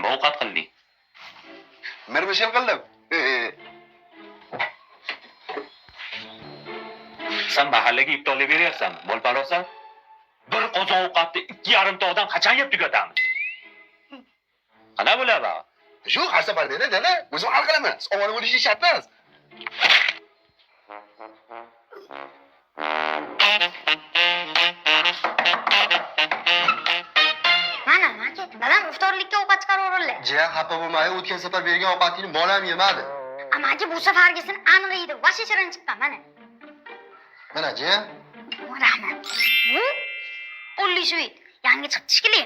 Nima ovqat qilding? Mirmishim qildim. Sen mahallaga iftorlik beryapsan, mo'lpalosan? Bir qozon ovqatni 2,5 ta odam qachon yeb tugatamiz? Qana bo'ladi? Shu har safar dedi, dada. O'zim hal qilaman. Ovora bo'lishi shart emas. Mana, aka, dadam iftorlikka ovqat chiqaraverdilar. Jiya xafa bo'lmay, o'tgan safar bergan ovqatingni bolam yemadi. Ammo aka bu safargisini aniq yedi. Vasha shirin chiqqan mana. Mana jiya. Rahmat. Bu pulli sweet. Yangi chiqdi shekilli.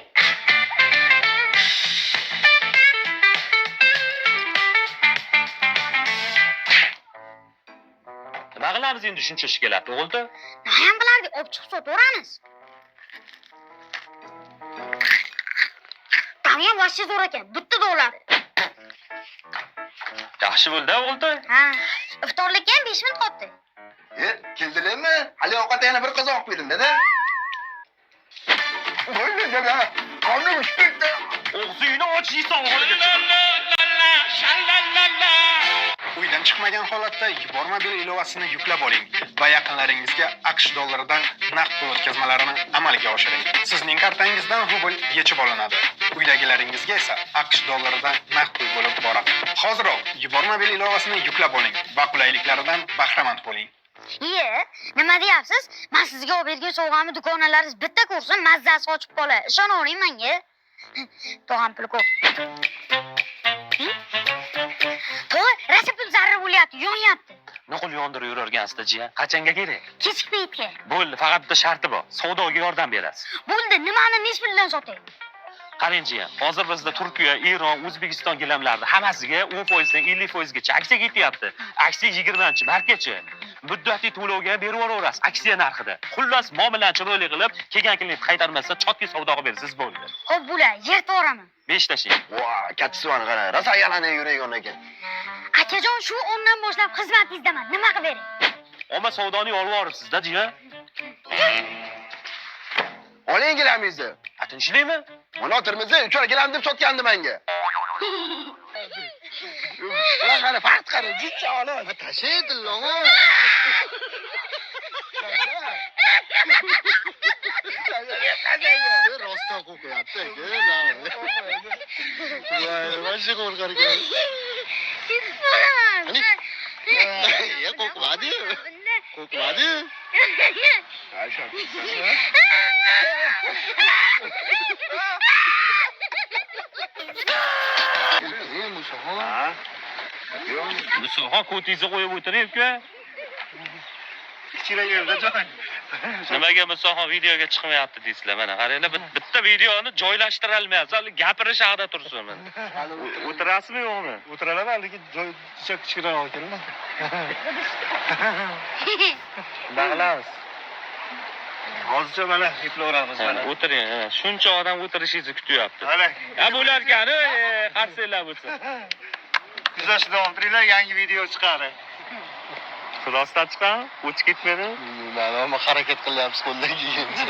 Nima qilamiz endi shuncha ish keladi, o'g'ilda? Nayam bilardi, olib chiqib sotaveramiz. Tamam, vasha zo'r ekan. Bitta dollar. Yaxshi bo'ldi, o'g'ilda. Ha, iftorlikka ham 5 minut qoldi. Keldilarmi? Hali ovqatga yana bir qozoq olib berdim, dada. Bo'ldi, dada. Qornim ishqildi. Og'zingni och yeysan, o'g'ilga. Uydan chiqmagan holatda yubormobil ilovasini yuklab oling va yaqinlaringizga AQSh dollaridan naqd pul o'tkazmalarini amalga oshiring. Sizning kartangizdan rubl yechib olinadi. Uydagilaringizga esa AQSh dollaridan naqd pul bo'lib boradi. Hoziroq yubormobil ilovasini yuklab oling va qulayliklaridan bahramand bo'ling. Iye, nima deyapsiz? Men sizga olib bergan sovg'amni do'konlaringiz bitta ko'rsin, mazzasi ochib qoladi. Ishonavering menga. Tog'am pul ko'p. To'y, rosa pul zarur bo'lyapti, yonyapti. Nuqul yondirib yurargansizda, jiya. Qachonga kerak? Kechki paytga. Bo'ldi, faqat bitta sharti bor. Savdoga yordam berasiz. Bo'ldi, nimani nech puldan sotay? Qarang jiya, hozir bizda Turkiya, Eron, O'zbekiston gilamlarida hammasiga 10% dan 50% gacha aksiya ketyapti. Aksiya 20-martgacha. Muddatiy to'lovga berib yuborasiz aksiya narxida. Xullas, muomalani chiroyli qilib, kelgan klient qaytarmasa, chotki savdoga bersiz bo'ldi. Xo'p, bular, yerda boraman. 5 tashing. Voy, kattasini qara. Rosa yalanib yuragan ekan. Akajon, shu o'ndan boshlab xizmatingizdaman. Nima qilib bering? Omma savdoni olib yoribsiz-da, jiya. Oling gilamingizni. Tinchlikmi? Mana o'tirmizni 3 oy gilam deb sotgandi menga. Ular qara, farq qara, jicha olib. Tashaydi lo'g'o. Rostdan qo'rqyapti, Voy, vashi qo'rqar ekan. Ya qo'rqmadi. Qo'rqmadi. Musoha ko'tingizni qo'yib o'tiring-ku. Kichkina yerda joy. Nimaga musoha videoga chiqmayapti deysizlar? Mana qaranglar, bitta videoni joylashtirib olmayapsiz. Hali gapirish haqida tursin mana. O'tirasizmi yo'qmi? O'tiraman, lekin joy kichkinaroq keldi. Nima qilamiz? Hozircha mana yeplayveramiz mana. O'tiring, shuncha odam o'tirishingizni kutyapti. Mana. Ya bo'larkan, qarsanglar bo'lsa. Kuzatishni davom ettiringlar, yangi video chiqadi. Rostdan chiqami? O'chib ketmaydi? Mana harakat qilyapsiz qo'ldan kelgancha.